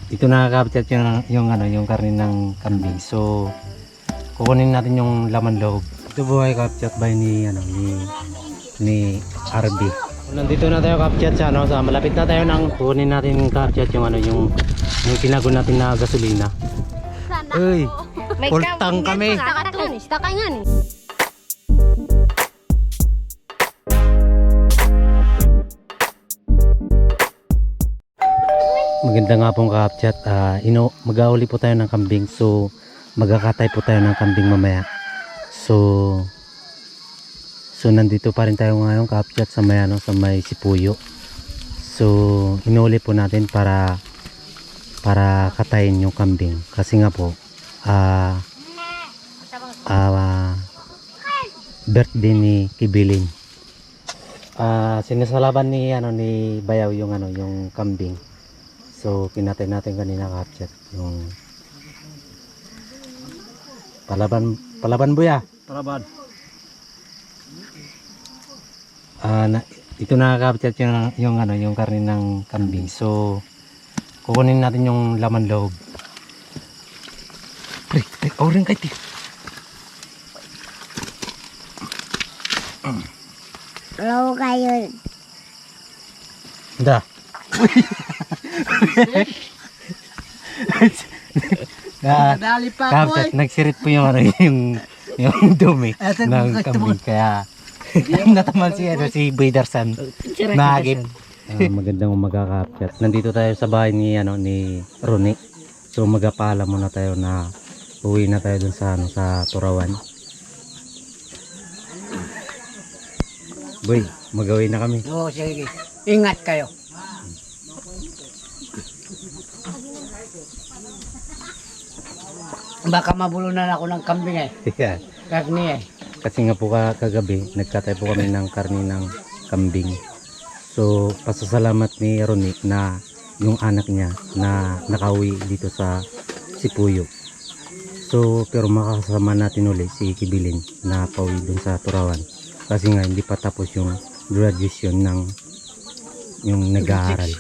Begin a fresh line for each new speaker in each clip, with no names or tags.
Ito nakaka-capture yung karne ng kambing. So kukunin natin yung laman loob. Ito po ay captured by ni RB. Nandito na tayo captured sa sa malapit na tayo nang kukunin natin captured yung tinago natin na gasolina. Uy, full tank kami. Maganda nga pong ka-capchat. Mag-auli po tayo ng kambing. So magkakatay po tayo ng kambing mamaya. So nandito pa rin tayo ngayon ka-capchat sa may Sipuyo. So inuli po natin para katayin yung kambing. Kasi nga po birthday ni Kibilin. Sinasalaban ni Bayaw yung kambing. So kinatay natin kanina ka-capchat yung palaban buya.
Palaban.
Ito nakaka-capchat yung karne ng kambing. So kukunin natin yung laman loob. Pre, oring kay ti.
Hello kayo.
Da.
Nadali pa ako
Capchat, nagsirit po yung dumi ng kambing. Kaya natamal si Baydarsan. Nagip. Magandang umaga ka-capchat. Nandito tayo sa bahay ni Roni. So magapala muna tayo na uwi na tayo dun sa Turawan. Boy, magawin na kami.
Oo, sige. Ingat kayo. Baka mabulunan ako ng kambing eh.
Yeah.
Karni eh.
Kasi nga po kagabi, nagkatay po kami ng karne ng kambing. So, pasasalamat ni Ronick na yung anak niya na nakauwi dito sa Sipuyo. So, pero makakasama natin ulit si Kibilin na pauwi dun sa Turawan. Kasi nga, hindi pa tapos yung graduation ng yung nag-aaral.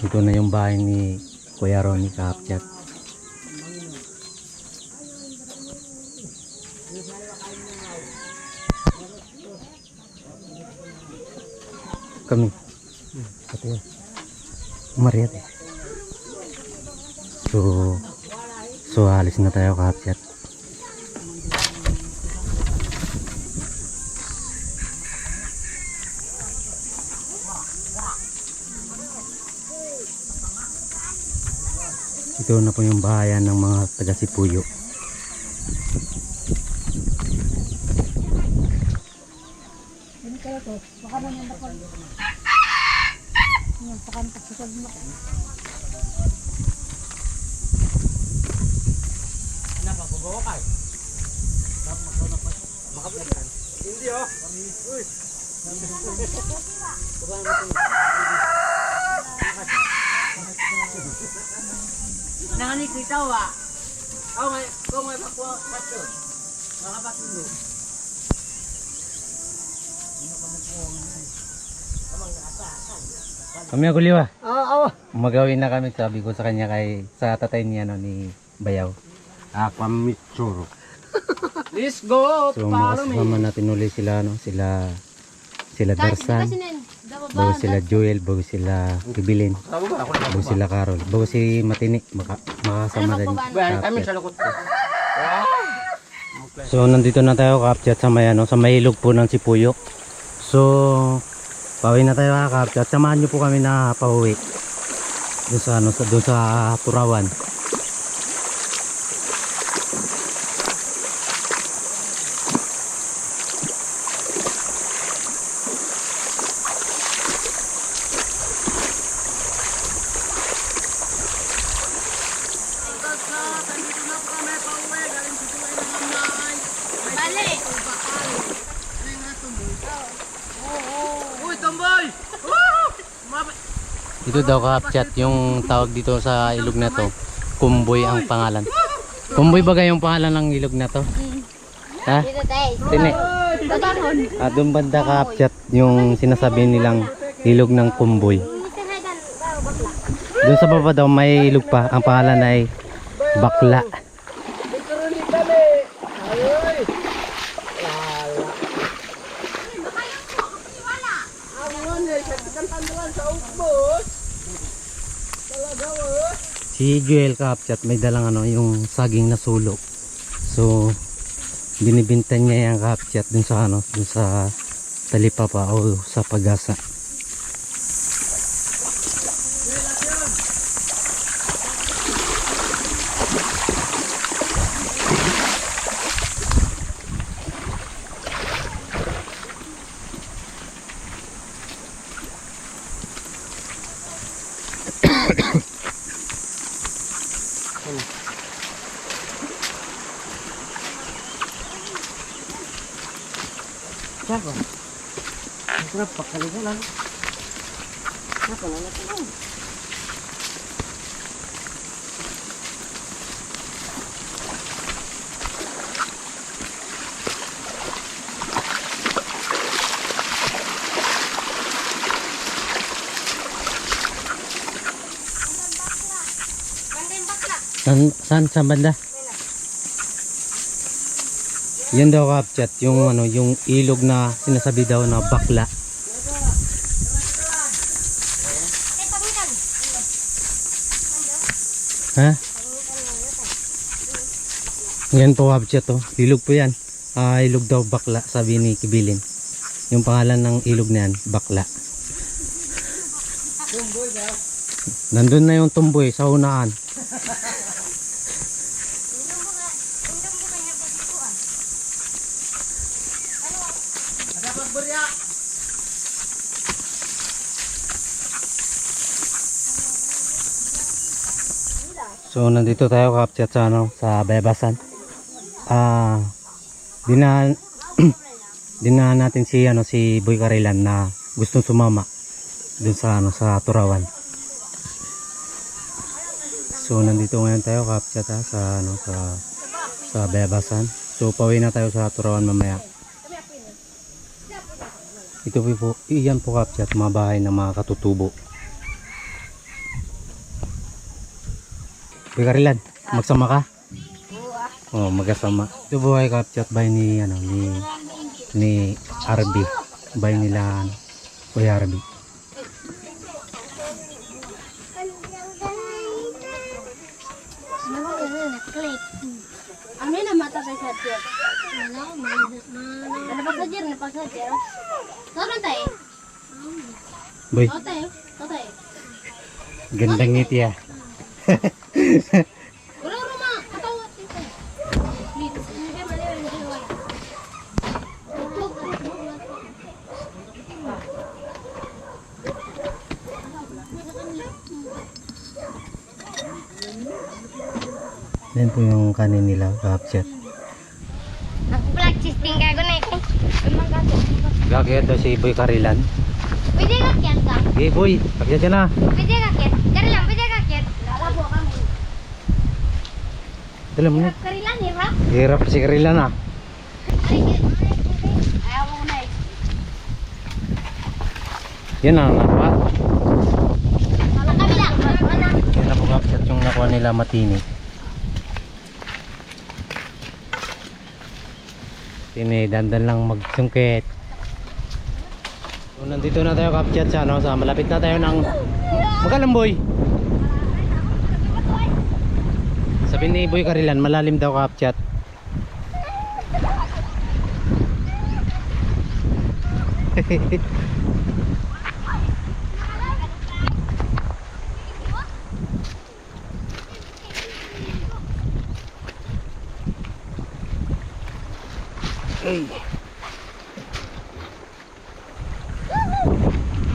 Ito na yung bahay ni Kuya Ronnie ka-capchat. Kami. Ito yun. Umariat eh. So alis na tayo ka-capchat. Ito na po yung bahayan ng mga taga Sipuyo.
Nangani kita wa. Kau may bakwa pato. Makapatulo.
Kami ako liwa.
Oo.
Magawin na kami, sabi ko sa kanya sa tatay niya ni Bayaw.
Aquamitsuro.
Let's go.
So
Follow me.
makasama natin ulit sila Darsan, bago sila Joel, bago sila Kibilin, bago sila Carol, bago si Matini, makasama rin.
Kami sa lukot ko.
So nandito na tayo ka-capchat sa may ilog po ng Sipuyo. So pauwi na tayo ka-capchat. Samahan niyo po kami na pauwi doon sa Turawan.
Uy, tomboy!
Ito daw ka-capchat yung tawag dito sa ilog na to. Kumboy ang pangalan. Kumboy ba yung pangalan ng ilog na to? Ha?
Dito tayo.
Tine. Doon banda kapchat yung sinasabi nilang ilog ng Kumboy. Doon sa baba daw may ilog pa. Ang pangalan ay Bakla. Si Joel kapchat may dalang yung saging na sulok. So binibinta niya yung kapchat dun sa dun sa Talipapa o sa Pagasa.
Siapa? Kenapa kali jalan? Kenapa nanya kamu?
Saan sa banda? Yan daw kapchat yung yung ilog na sinasabi daw na Bakla. Ha? Yan po kapchat to. Ilog po yan. Ilog daw Bakla sabi ni Kibilin. Yung pangalan ng ilog na yan, Bakla. Nandun na yung tumboy sa unahan. So nandito tayo kapchat sa sa Bebasan. Dinaan natin si si Boy Carilan na gustong sumama dun sa sa Turawan. So nandito ngayon tayo kapchat sa sa Bebasan. So pauwi na tayo sa Turawan mamaya. Ito po, iyan po kapchat mga bahay ng mga katutubo. Boy Carilan, magsama ka? Oh, magkasama. Ito buhay kapchat bahay ni ni Arby. Bahay nila Boy Arby.
Ano na mata sa sadyat? Ano pa sadyat? Ano pa sadyat? Saan tayo?
Boy,
Tayo? Tayo?
gandang ngiti ah.
Wala roma, katawa dito. Please, hindi ka mali ang jiwa.
Yan po yung kanin nila kapchat.
Nag-practice din ka na ito.
Gagawin daw si Boy Carilan.
Pwede ka kyan ka?
Hey boy, kapchat ka na.
Pwede ka kyan? Dari lang, pwede ka kyan? Labo ka mo.
Dala mo na.
Karilan, hirap?
Hirap si Carilan ah.
Ayaw mo na eh.
Yan ang nakuha.
Wala kami lang. Wala.
Yan na po kapchat yung nakuha nila matini. Tini, dandan lang magsungkit. So, nandito na tayo kapchat sa sa malapit na tayo ng Magalamboy. Sabi ni Boy Carilan, malalim daw kapchat.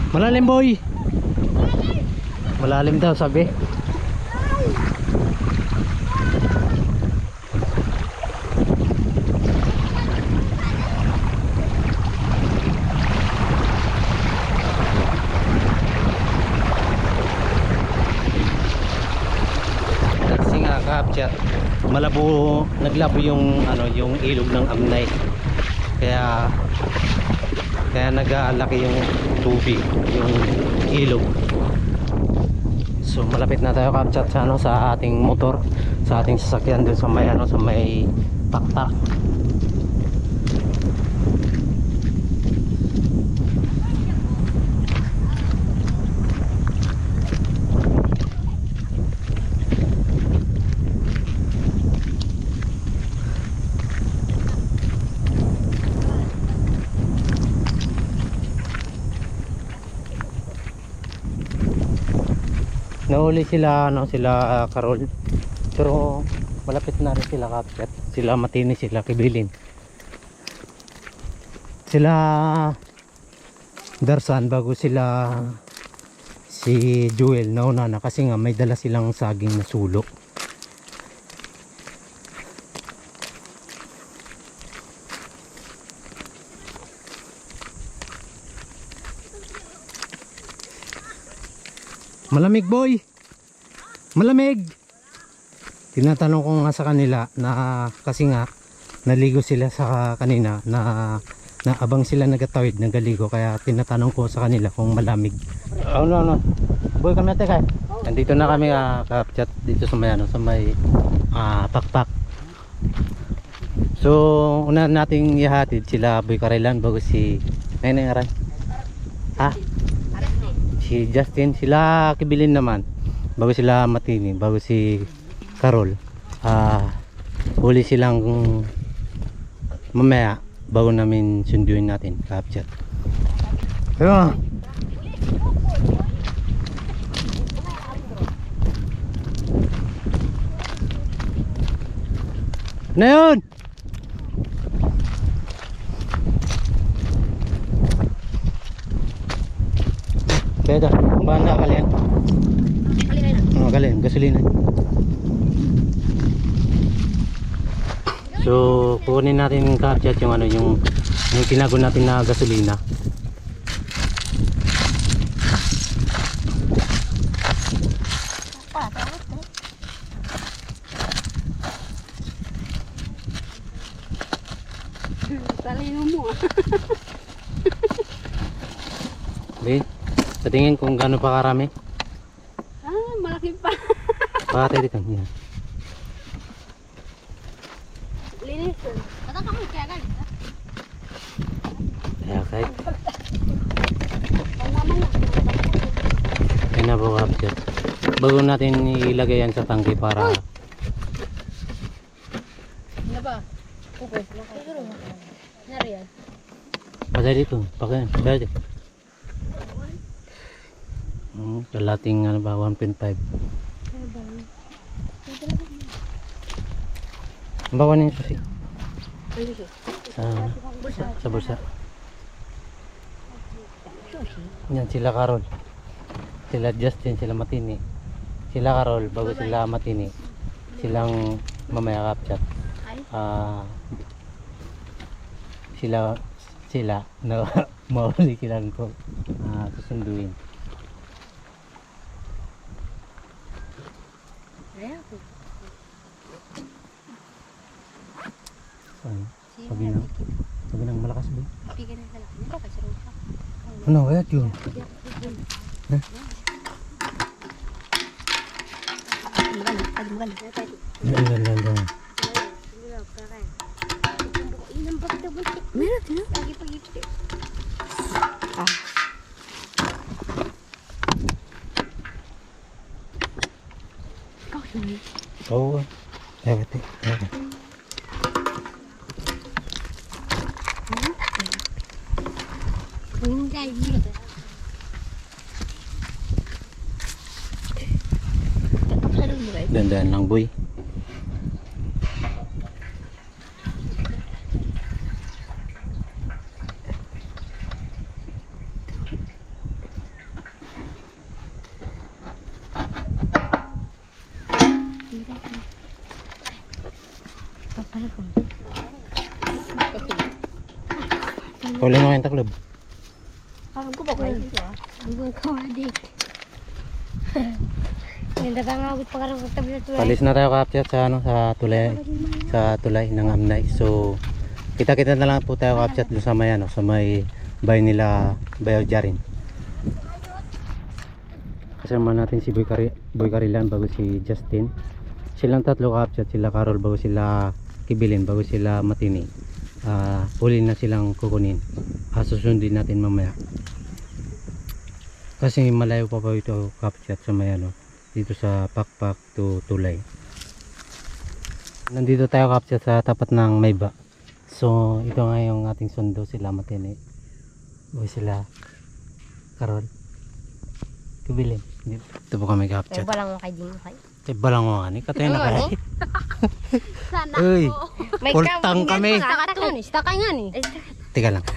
Malalim boy. Malalim daw sabi. Kasi nga kapchat, naglabo yung yung ilog ng Amnay. Kaya nag-aalaki yung tubig, yung ilog. So malapit na tayo kapchat sa sa ating motor, sa ating sasakyan doon sa may taktak. Nahuli sila Carol. Pero malapit na rin sila kapit. Sila Matini, sila Kibilin. Sila Darsan bago sila si Jewel nauna na kasi nga may dala silang saging na sulok. Malamig boy, malamig. Tinatanong ko nga sa kanila na kasi nga naligo sila sa kanina na abang sila nagatawid nagaligo, kaya tinatanong ko sa kanila kung malamig. No boy, kami ate kay nandito na kami kapchat dito sa may pakpak. So una nating ihatid sila Boy Karelan bago si Neneng Aran si Justin, sila Kibilin naman bago sila Matini, bago si Carol. Huli silang mamaya bago namin sunduin natin kapchat. Ayun na yun. Beda, bahan na kalian. Kalian, gasolina. So, kukunin natin kapchat yung yung tinago natin na gasolina.
Talino mo.
Okay. Sa tingin kung gaano pa karami?
Malaki pa.
Pakatay dito. Yan.
Linis. Kata kamu kaya kan?
Kaya kahit. Kaya na po kapchat. Bago natin ilagay yan sa tangke para
Ano ba? Okay. Nariyan.
pasay dito. Pakain. Dali. Kalating 1.5. Bawa niyo kasi sa bulsa. Yan sila Carol, sila Justin, sila Matini, sila Carol bago sila Matini, silang mamaya kapchat. Sila na mawali silang ko susunduin. Sabi ng malakas ba? Ano kaya yun? Oo. Ewete. Dandan lang boy. Wala na kayong taklob.
Parang ko ba kayo dito? Ibang kawadik. May nagangawit pa karang kagtabi na tulay.
Palis na tayo kapsat sa ano sa tulay ng Amnay. So kita-kita na lang po tayo kapsat doon sa may ano, sa may bahay nila Bayaw Jarin. Kasama natin si Boy Carilan bago si Justin. Silang tatlo kapsat, sila Carol bago sila Kibilin bago sila Matini. Huli na silang kukunin. Susundin natin mamaya. Kasi malayo pa ito kapsat sa may ano, dito sa Pakpak to Tulay. Nandito tayo kapsat sa tapat ng Mayba. So ito nga yung ating sundo, sila Matini. O sila Carol Kibilin. Ito po kami kapsat.
May balang kay din kay.
Tiba lang mo nga ni katay na kay.
Sana
Uy,
po.
ultang kami.
Takatunis, takay nga ni.
Teka lang.
Pa.